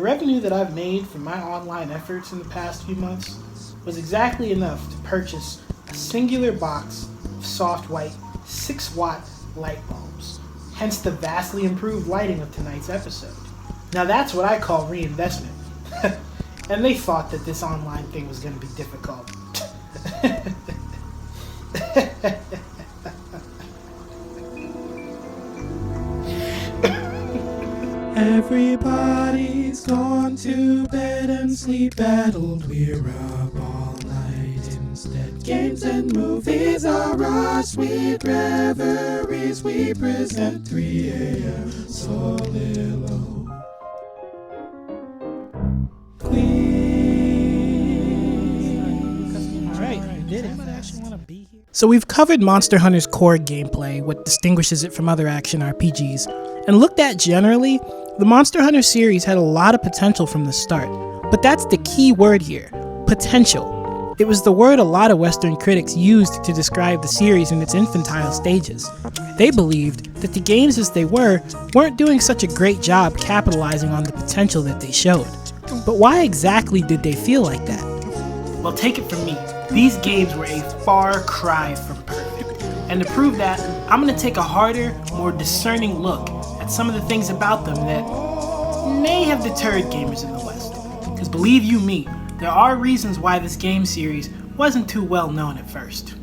revenue that I've made from my online efforts in the past few months was exactly enough to purchase a singular box of soft white 6-watt light bulbs, hence the vastly improved lighting of tonight's episode. Now that's what I call reinvestment. And they thought that this online thing was going to be difficult. Everybody's gone to bed and sleep battled. We're up all night instead. Games and movies are our sweet reveries. We present 3 a.m. Soliloquies. So we've covered Monster Hunter's core gameplay, what distinguishes it from other action RPGs, and looked at generally, the Monster Hunter series had a lot of potential from the start. But that's the key word here, potential. It was the word a lot of Western critics used to describe the series in its infantile stages. They believed that the games as they weren't doing such a great job capitalizing on the potential that they showed. But why exactly did they feel like that? Well, take it from me. These games were a far cry from perfect. And to prove that, I'm going to take a harder, more discerning look at some of the things about them that may have deterred gamers in the West. Because believe you me, there are reasons why this game series wasn't too well known at first.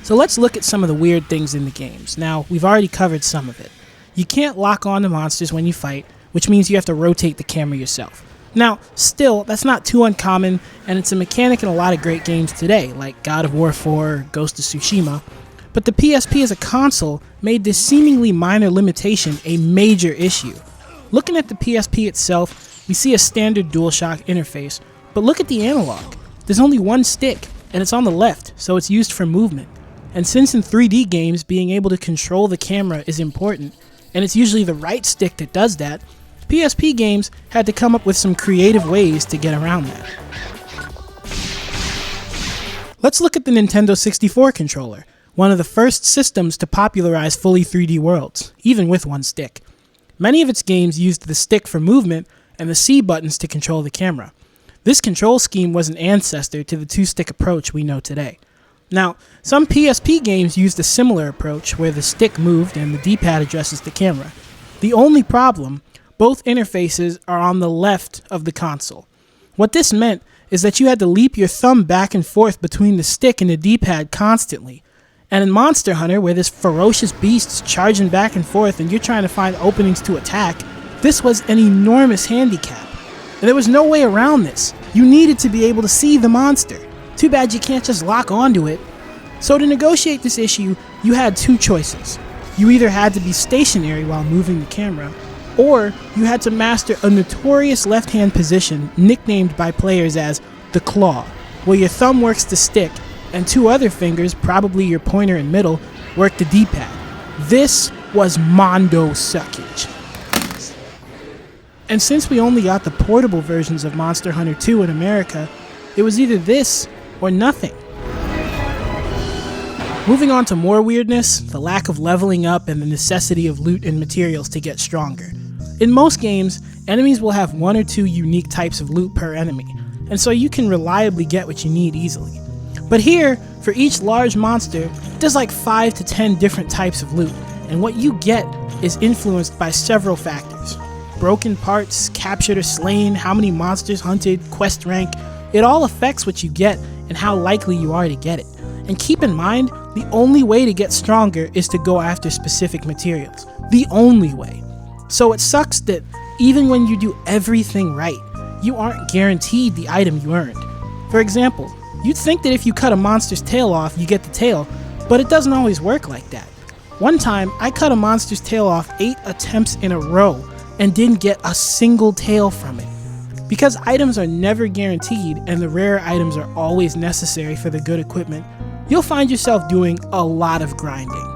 So let's look at some of the weird things in the games. Now, we've already covered some of it. You can't lock on to monsters when you fight, which means you have to rotate the camera yourself. Now, still, that's not too uncommon, and it's a mechanic in a lot of great games today, like God of War 4, Ghost of Tsushima, but the PSP as a console made this seemingly minor limitation a major issue. Looking at the PSP itself, we see a standard DualShock interface, but look at the analog. There's only one stick, and it's on the left, so it's used for movement. And since in 3D games, being able to control the camera is important, and it's usually the right stick that does that, PSP games had to come up with some creative ways to get around that. Let's look at the Nintendo 64 controller, one of the first systems to popularize fully 3D worlds, even with one stick. Many of its games used the stick for movement and the C buttons to control the camera. This control scheme was an ancestor to the two-stick approach we know today. Now, some PSP games used a similar approach where the stick moved and the D-pad addresses the camera. The only problem, both interfaces are on the left of the console. What this meant is that you had to leap your thumb back and forth between the stick and the D-pad constantly. And in Monster Hunter, where this ferocious beast's charging back and forth and you're trying to find openings to attack, this was an enormous handicap. And there was no way around this. You needed to be able to see the monster. Too bad you can't just lock onto it. So to negotiate this issue, you had two choices. You either had to be stationary while moving the camera, or you had to master a notorious left-hand position nicknamed by players as the claw, where your thumb works the stick and two other fingers, probably your pointer and middle, work the D-pad. This was Mondo suckage. And since we only got the portable versions of Monster Hunter 2 in America, it was either this or nothing. Moving on to more weirdness, the lack of leveling up and the necessity of loot and materials to get stronger. In most games, enemies will have one or two unique types of loot per enemy, and so you can reliably get what you need easily. But here, for each large monster, there's like 5 to 10 different types of loot, and what you get is influenced by several factors. Broken parts, captured or slain, how many monsters hunted, quest rank, it all affects what you get and how likely you are to get it. And keep in mind, the only way to get stronger is to go after specific materials. The only way. So it sucks that even when you do everything right, you aren't guaranteed the item you earned. For example, you'd think that if you cut a monster's tail off, you get the tail, but it doesn't always work like that. One time, I cut a monster's tail off 8 attempts in a row and didn't get a single tail from it. Because items are never guaranteed and the rare items are always necessary for the good equipment, you'll find yourself doing a lot of grinding.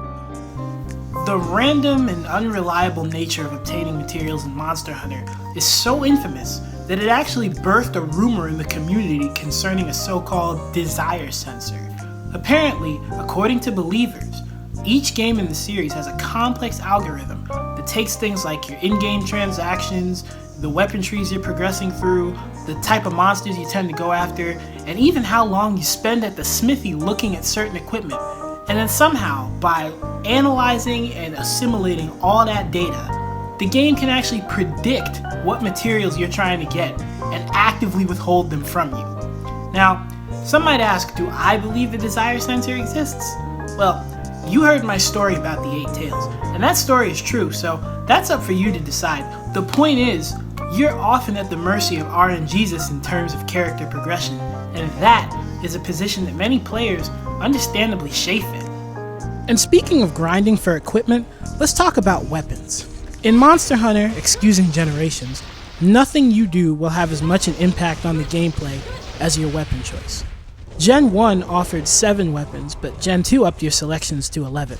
The random and unreliable nature of obtaining materials in Monster Hunter is so infamous that it actually birthed a rumor in the community concerning a so-called desire sensor. Apparently, according to believers, each game in the series has a complex algorithm that takes things like your in-game transactions, the weapon trees you're progressing through, the type of monsters you tend to go after, and even how long you spend at the smithy looking at certain equipment. And then somehow, by analyzing and assimilating all that data, the game can actually predict what materials you're trying to get and actively withhold them from you. Now, some might ask, do I believe the desire sensor exists? Well, you heard my story about the 8 tails, and that story is true, so that's up for you to decide. The point is, you're often at the mercy of RNGesus in terms of character progression, and that is a position that many players understandably chafe in. And speaking of grinding for equipment, let's talk about weapons. In Monster Hunter, excusing generations, nothing you do will have as much an impact on the gameplay as your weapon choice. Gen 1 offered 7 weapons, but Gen 2 upped your selections to 11.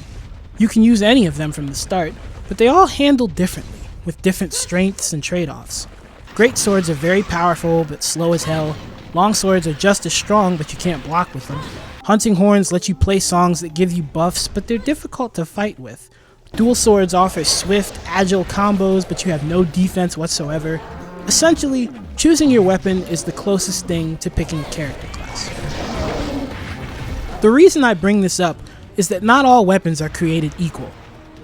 You can use any of them from the start, but they all handle differently, with different strengths and trade-offs. Great swords are very powerful, but slow as hell. Long swords are just as strong, but you can't block with them. Hunting horns let you play songs that give you buffs, but they're difficult to fight with. Dual swords offer swift, agile combos, but you have no defense whatsoever. Essentially, choosing your weapon is the closest thing to picking a character class. The reason I bring this up is that not all weapons are created equal.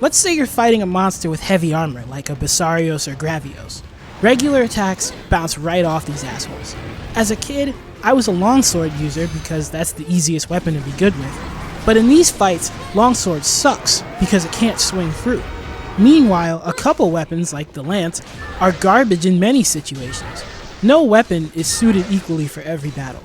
Let's say you're fighting a monster with heavy armor, like a Basarios or Gravios. Regular attacks bounce right off these assholes. As a kid, I was a longsword user because that's the easiest weapon to be good with. But in these fights, longsword sucks because it can't swing through. Meanwhile, a couple weapons, like the lance, are garbage in many situations. No weapon is suited equally for every battle.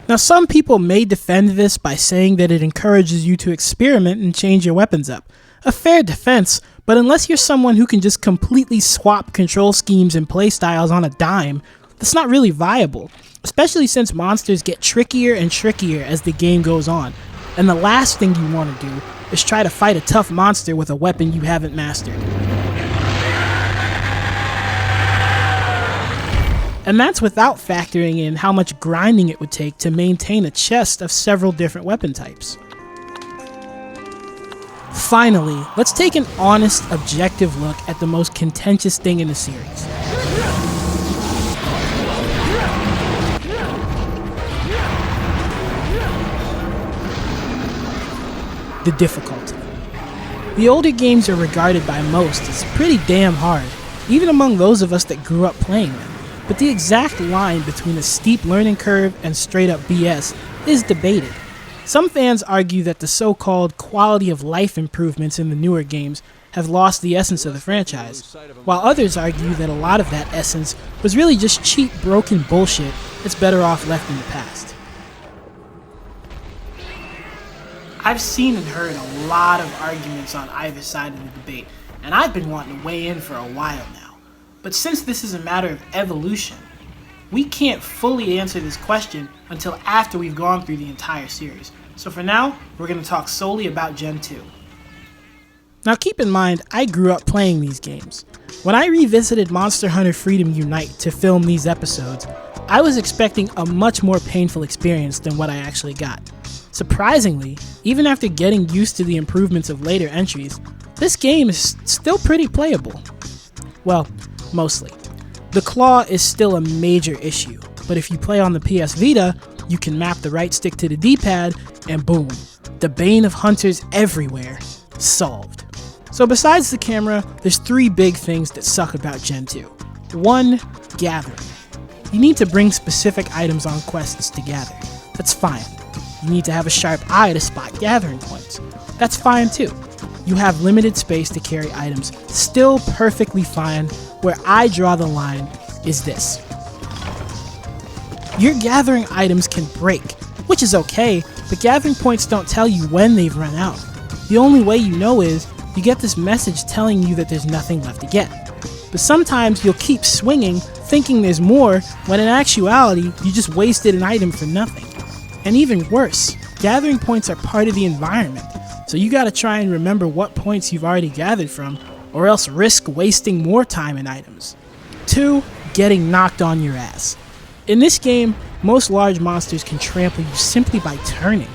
Now, some people may defend this by saying that it encourages you to experiment and change your weapons up. A fair defense, but unless you're someone who can just completely swap control schemes and playstyles on a dime, that's not really viable, especially since monsters get trickier and trickier as the game goes on, and the last thing you want to do is try to fight a tough monster with a weapon you haven't mastered. And that's without factoring in how much grinding it would take to maintain a chest of several different weapon types. Finally, let's take an honest, objective look at the most contentious thing in the series. The difficulty. The older games are regarded by most as pretty damn hard, even among those of us that grew up playing them. But the exact line between a steep learning curve and straight up BS is debated. Some fans argue that the so-called quality of life improvements in the newer games have lost the essence of the franchise, while others argue that a lot of that essence was really just cheap, broken bullshit that's better off left in the past. I've seen and heard a lot of arguments on either side of the debate, and I've been wanting to weigh in for a while now. But since this is a matter of evolution, we can't fully answer this question until after we've gone through the entire series. So for now, we're going to talk solely about Gen 2. Now keep in mind, I grew up playing these games. When I revisited Monster Hunter Freedom Unite to film these episodes, I was expecting a much more painful experience than what I actually got. Surprisingly, even after getting used to the improvements of later entries, this game is still pretty playable. Well, mostly. The claw is still a major issue, but if you play on the PS Vita, you can map the right stick to the D-pad, and boom, the bane of hunters everywhere, solved. So besides the camera, there's 3 big things that suck about Gen 2. 1, gathering. You need to bring specific items on quests to gather. That's fine. You need to have a sharp eye to spot gathering points. That's fine too. You have limited space to carry items. Still perfectly fine. Where I draw the line is this. Your gathering items can break, which is okay, but gathering points don't tell you when they've run out. The only way you know is you get this message telling you that there's nothing left to get. But sometimes you'll keep swinging thinking there's more, when in actuality you just wasted an item for nothing. And even worse, gathering points are part of the environment, so you gotta try and remember what points you've already gathered from, or else risk wasting more time in items. 2, getting knocked on your ass. In this game, most large monsters can trample you simply by turning,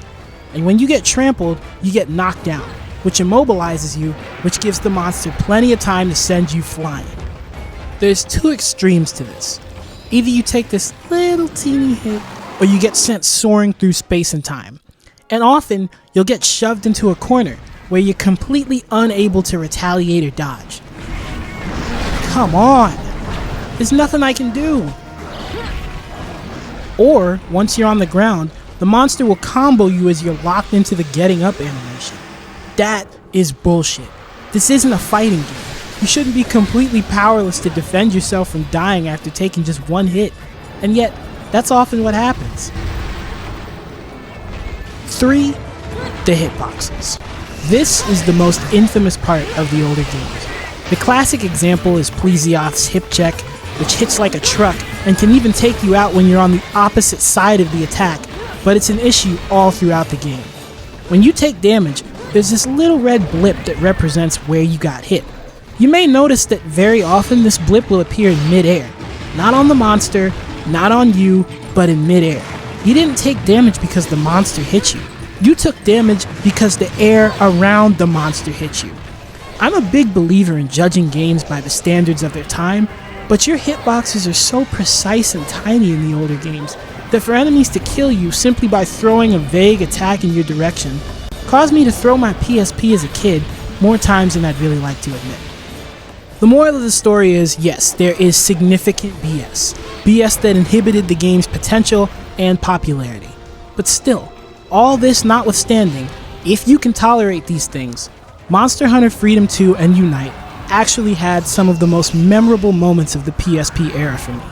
and when you get trampled, you get knocked down, which immobilizes you, which gives the monster plenty of time to send you flying. There's two extremes to this. Either you take this little teeny hit, or you get sent soaring through space and time. And often, you'll get shoved into a corner where you're completely unable to retaliate or dodge. Come on! There's nothing I can do! Or, once you're on the ground, the monster will combo you as you're locked into the getting up animation. That is bullshit. This isn't a fighting game. You shouldn't be completely powerless to defend yourself from dying after taking just one hit. And yet, that's often what happens. 3. The hitboxes. This is the most infamous part of the older games. The classic example is Plesioth's hip check, which hits like a truck and can even take you out when you're on the opposite side of the attack, but it's an issue all throughout the game. When you take damage, there's this little red blip that represents where you got hit. You may notice that very often this blip will appear in midair. Not on the monster, not on you, but in midair. You didn't take damage because the monster hit you. You took damage because the air around the monster hit you. I'm a big believer in judging games by the standards of their time, but your hitboxes are so precise and tiny in the older games that for enemies to kill you simply by throwing a vague attack in your direction caused me to throw my PSP as a kid more times than I'd really like to admit. The moral of the story is, yes, there is significant BS. BS that inhibited the game's potential and popularity. But still, all this notwithstanding, if you can tolerate these things, Monster Hunter Freedom 2 and Unite actually had some of the most memorable moments of the PSP era for me.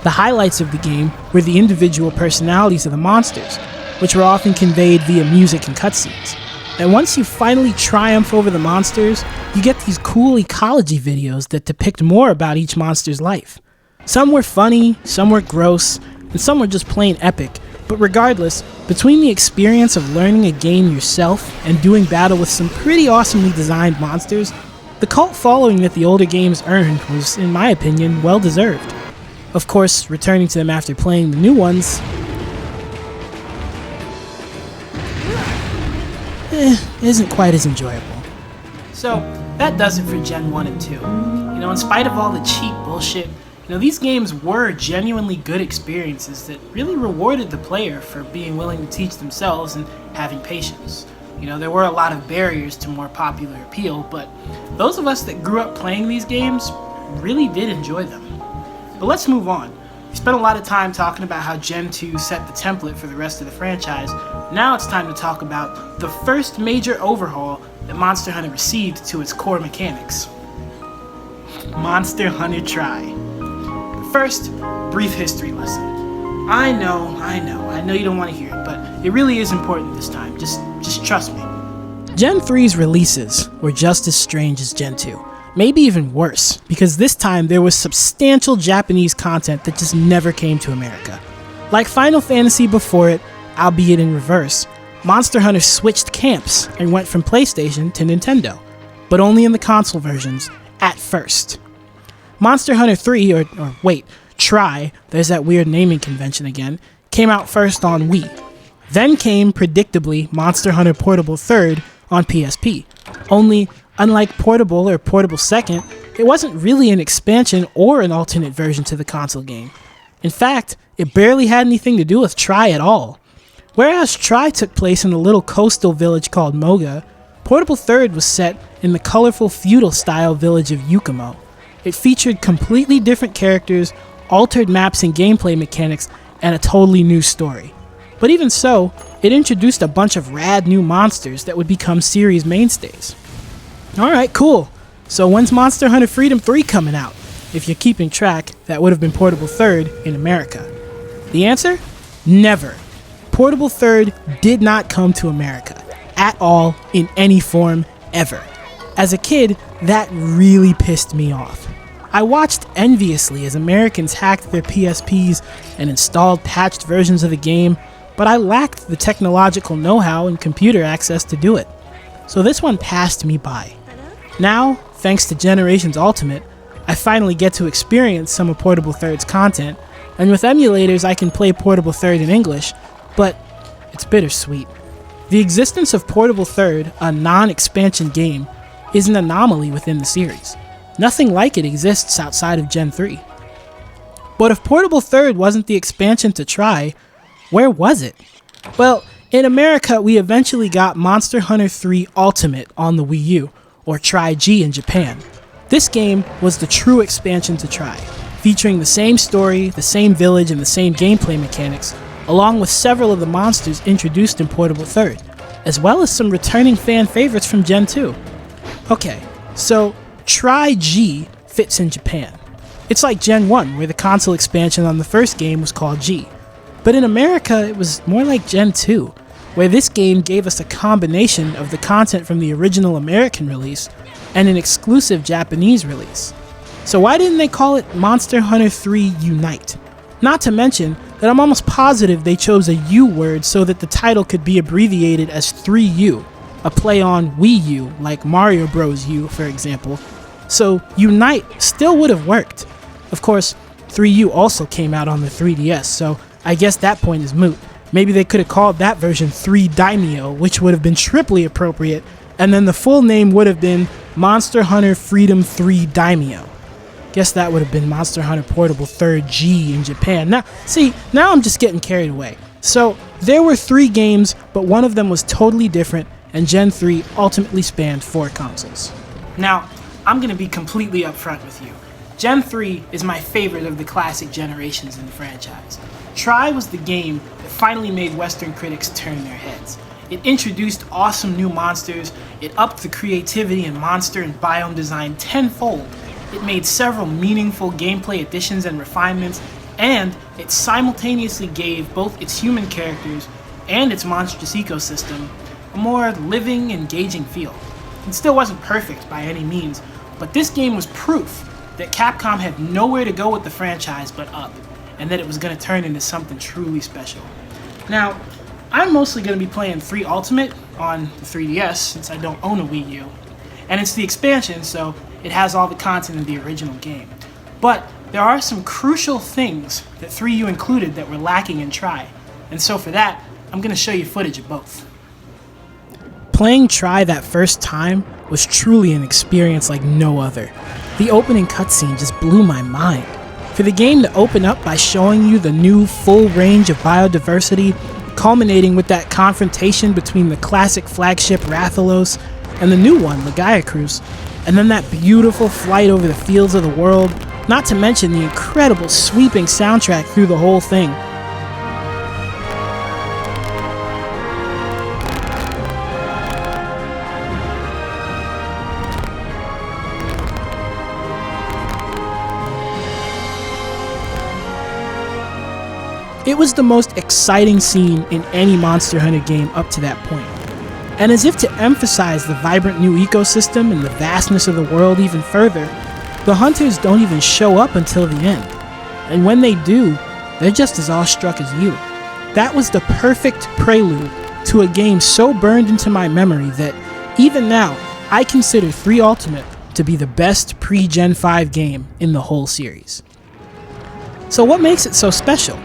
The highlights of the game were the individual personalities of the monsters, which were often conveyed via music and cutscenes. And once you finally triumph over the monsters, you get these cool ecology videos that depict more about each monster's life. Some were funny, some were gross, and some were just plain epic, but regardless, between the experience of learning a game yourself and doing battle with some pretty awesomely designed monsters, the cult following that the older games earned was, in my opinion, well deserved. Of course, returning to them after playing the new ones isn't quite as enjoyable. So, that does it for Gen 1 and 2. In spite of all the cheap bullshit, these games were genuinely good experiences that really rewarded the player for being willing to teach themselves and having patience. There were a lot of barriers to more popular appeal, but those of us that grew up playing these games really did enjoy them. But let's move on. We spent a lot of time talking about how Gen 2 set the template for the rest of the franchise. Now it's time to talk about the first major overhaul that Monster Hunter received to its core mechanics. Monster Hunter Tri. First, brief history lesson. I know you don't want to hear it, but it really is important this time. Just trust me. Gen 3's releases were just as strange as Gen 2. Maybe even worse, because this time there was substantial Japanese content that just never came to America. Like Final Fantasy before it, albeit in reverse, Monster Hunter switched camps and went from PlayStation to Nintendo, but only in the console versions, at first. Monster Hunter 3, Tri, there's that weird naming convention again, came out first on Wii. Then came, predictably, Monster Hunter Portable 3rd on PSP. Only, unlike Portable or Portable 2nd, it wasn't really an expansion or an alternate version to the console game. In fact, it barely had anything to do with Tri at all. Whereas Tri took place in a little coastal village called Moga, Portable 3rd was set in the colorful feudal-style village of Yukumo. It featured completely different characters, altered maps and gameplay mechanics, and a totally new story. But even so, it introduced a bunch of rad new monsters that would become series mainstays. Alright, cool. So when's Monster Hunter Freedom 3 coming out? If you're keeping track, that would have been Portable 3rd in America. The answer? Never. Portable 3rd did not come to America. At all, in any form, ever. As a kid, that really pissed me off. I watched enviously as Americans hacked their PSPs and installed patched versions of the game, but I lacked the technological know-how and computer access to do it. So this one passed me by. Now, thanks to Generations Ultimate, I finally get to experience some of Portable 3rd's content, and with emulators I can play Portable 3rd in English, but it's bittersweet. The existence of Portable 3rd, a non-expansion game, is an anomaly within the series. Nothing like it exists outside of Gen 3. But if Portable Third wasn't the expansion to try, where was it? Well, in America, we eventually got Monster Hunter 3 Ultimate on the Wii U, or Tri-G in Japan. This game was the true expansion to try, featuring the same story, the same village, and the same gameplay mechanics, along with several of the monsters introduced in Portable Third, as well as some returning fan favorites from Gen 2. Okay, so Tri-G fits in Japan. It's like Gen 1, where the console expansion on the first game was called G. But in America, it was more like Gen 2, where this game gave us a combination of the content from the original American release and an exclusive Japanese release. So why didn't they call it Monster Hunter 3 Unite? Not to mention that I'm almost positive they chose a U word so that the title could be abbreviated as 3U, a play on Wii U, like Mario Bros. U, for example. So Unite still would have worked. Of course, 3U also came out on the 3DS, so I guess that point is moot. Maybe they could have called that version 3 Daimyo, which would have been triply appropriate, and then the full name would have been Monster Hunter Freedom 3 Daimyo. Guess that would have been Monster Hunter Portable 3rd G in Japan. Now I'm just getting carried away. So, there were 3 games, but one of them was totally different, and Gen 3 ultimately spanned 4 consoles. Now, I'm going to be completely upfront with you. Gen 3 is my favorite of the classic generations in the franchise. Tri was the game that finally made Western critics turn their heads. It introduced awesome new monsters, it upped the creativity in monster and biome design tenfold, it made several meaningful gameplay additions and refinements, and it simultaneously gave both its human characters and its monstrous ecosystem a more living, engaging feel. It still wasn't perfect by any means, but this game was proof that Capcom had nowhere to go with the franchise but up, and that it was going to turn into something truly special. Now, I'm mostly going to be playing 3 Ultimate on the 3DS since I don't own a Wii U, and it's the expansion, so it has all the content of the original game. But there are some crucial things that 3U included that were lacking in Tri, and so for that, I'm going to show you footage of both. Playing Tri that first time was truly an experience like no other. The opening cutscene just blew my mind. For the game to open up by showing you the new full range of biodiversity, culminating with that confrontation between the classic flagship Rathalos and the new one, Legaia Cruz, and then that beautiful flight over the fields of the world, not to mention the incredible sweeping soundtrack through the whole thing. It was the most exciting scene in any Monster Hunter game up to that point. And as if to emphasize the vibrant new ecosystem and the vastness of the world even further, the hunters don't even show up until the end. And when they do, they're just as awestruck as you. That was the perfect prelude to a game so burned into my memory that, even now, I consider 3 Ultimate to be the best pre-Gen 5 game in the whole series. So what makes it so special?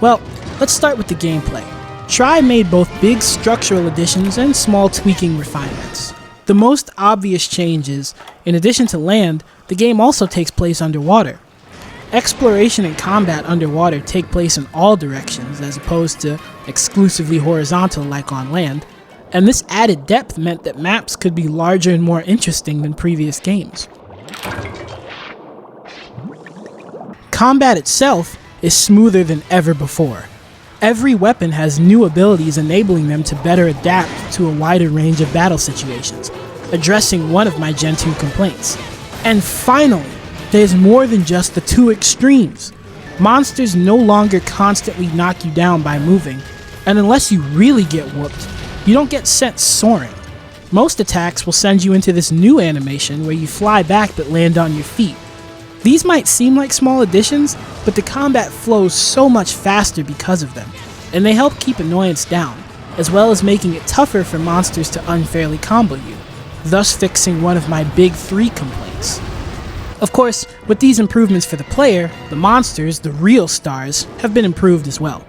Well, let's start with the gameplay. Tri made both big structural additions and small tweaking refinements. The most obvious change is, in addition to land, the game also takes place underwater. Exploration and combat underwater take place in all directions as opposed to exclusively horizontal like on land, and this added depth meant that maps could be larger and more interesting than previous games. Combat itself is smoother than ever before. Every weapon has new abilities enabling them to better adapt to a wider range of battle situations, addressing one of my Gen 2 complaints. And finally, there's more than just the 2 extremes. Monsters no longer constantly knock you down by moving, and unless you really get whooped, you don't get sent soaring. Most attacks will send you into this new animation where you fly back but land on your feet. These might seem like small additions, but the combat flows so much faster because of them, and they help keep annoyance down, as well as making it tougher for monsters to unfairly combo you, thus fixing one of my big 3 complaints. Of course, with these improvements for the player, the monsters, the real stars, have been improved as well.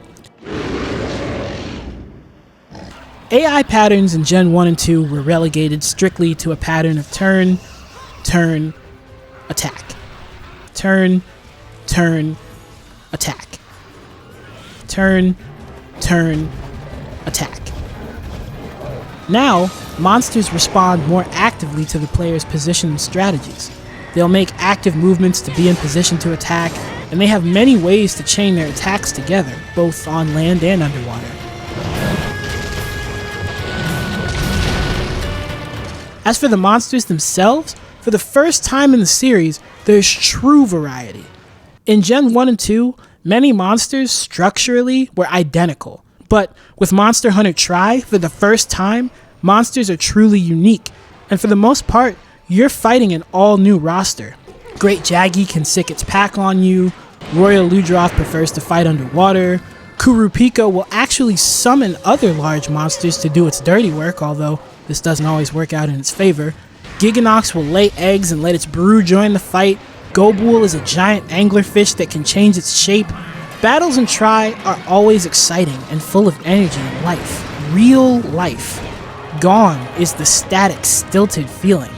AI patterns in Gen 1 and 2 were relegated strictly to a pattern of turn, turn, attack. Turn, turn, attack. Turn, turn, attack. Now, monsters respond more actively to the player's position and strategies. They'll make active movements to be in position to attack, and they have many ways to chain their attacks together, both on land and underwater. As for the monsters themselves, for the first time in the series, there's true variety. In Gen 1 and 2, many monsters structurally were identical, but with Monster Hunter Tri, for the first time, monsters are truly unique, and for the most part, you're fighting an all-new roster. Great Jaggy can sick its pack on you, Royal Ludroth prefers to fight underwater, Kurupika will actually summon other large monsters to do its dirty work, although this doesn't always work out in its favor. Giganox will lay eggs and let its brood join the fight. Gobool is a giant anglerfish that can change its shape. Battles in Tri are always exciting and full of energy and life. Real life. Gone is the static, stilted feeling.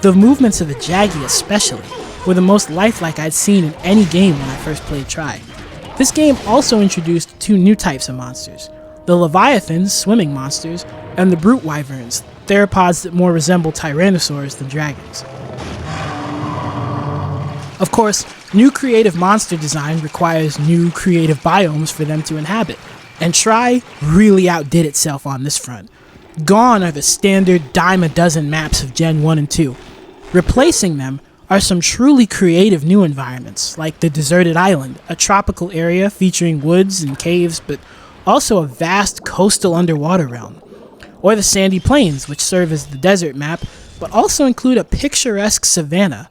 The movements of the Jaggy especially were the most lifelike I'd seen in any game when I first played Tri. This game also introduced two new types of monsters. The Leviathans, swimming monsters, and the Brute Wyverns, theropods that more resemble tyrannosaurs than dragons. Of course, new creative monster design requires new creative biomes for them to inhabit, and Tri really outdid itself on this front. Gone are the standard dime-a-dozen maps of Gen 1 and 2. Replacing them are some truly creative new environments, like the Deserted Island, a tropical area featuring woods and caves, but also a vast coastal underwater realm. Or the Sandy Plains, which serve as the desert map, but also include a picturesque savanna.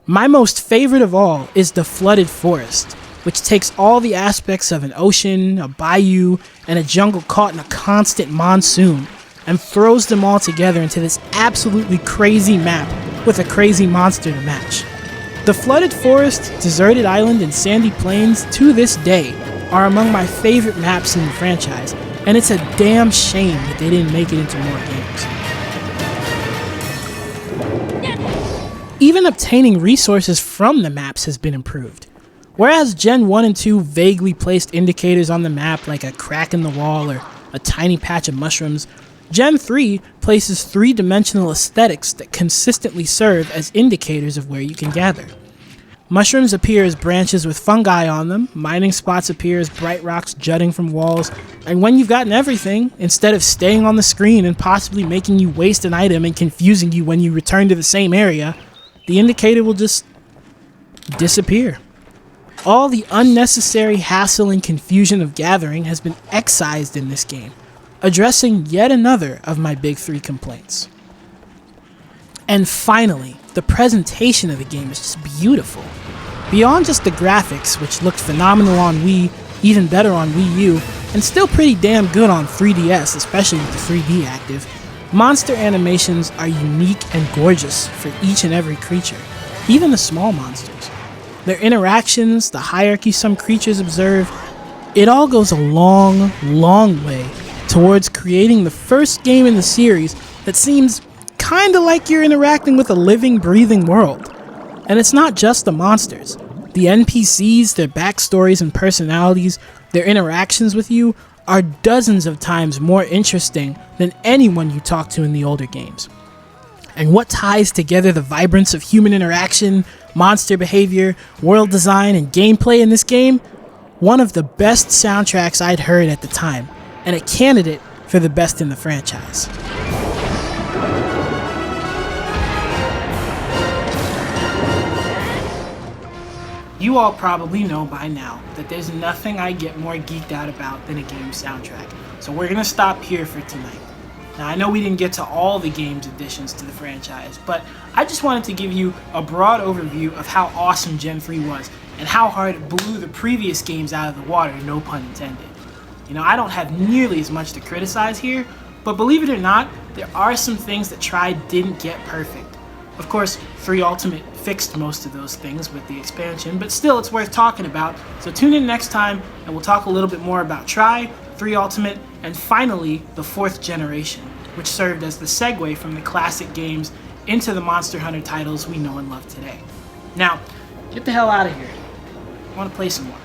My most favorite of all is the Flooded Forest, which takes all the aspects of an ocean, a bayou, and a jungle caught in a constant monsoon, and throws them all together into this absolutely crazy map with a crazy monster to match. The Flooded Forest, Deserted Island, and Sandy Plains, to this day, are among my favorite maps in the franchise, and it's a damn shame that they didn't make it into more games. Even obtaining resources from the maps has been improved. Whereas Gen 1 and 2 vaguely placed indicators on the map like a crack in the wall or a tiny patch of mushrooms, Gen 3 places three-dimensional aesthetics that consistently serve as indicators of where you can gather. Mushrooms appear as branches with fungi on them, mining spots appear as bright rocks jutting from walls, and when you've gotten everything, instead of staying on the screen and possibly making you waste an item and confusing you when you return to the same area, the indicator will just disappear. All the unnecessary hassle and confusion of gathering has been excised in this game, addressing yet another of my big three complaints. And finally, the presentation of the game is just beautiful. Beyond just the graphics, which looked phenomenal on Wii, even better on Wii U, and still pretty damn good on 3DS, especially with the 3D active, monster animations are unique and gorgeous for each and every creature, even the small monsters. Their interactions, the hierarchy some creatures observe, it all goes a long, long way towards creating the first game in the series that seems kinda like you're interacting with a living, breathing world. And it's not just the monsters. The NPCs, their backstories and personalities, their interactions with you are dozens of times more interesting than anyone you talk to in the older games. And what ties together the vibrance of human interaction, monster behavior, world design, and gameplay in this game? One of the best soundtracks I'd heard at the time, and a candidate for the best in the franchise. You all probably know by now that there's nothing I get more geeked out about than a game soundtrack, so we're gonna stop here for tonight. Now I know we didn't get to all the game's additions to the franchise, but I just wanted to give you a broad overview of how awesome Gen 3 was, and how hard it blew the previous games out of the water, no pun intended. You know, I don't have nearly as much to criticize here, but believe it or not, there are some things that Tri didn't get perfect. Of course, 3 Ultimate fixed most of those things with the expansion, but still it's worth talking about, so tune in next time and we'll talk a little bit more about Tri, 3 Ultimate, and finally the 4th generation, which served as the segue from the classic games into the Monster Hunter titles we know and love today. Now, get the hell out of here. I want to play some more.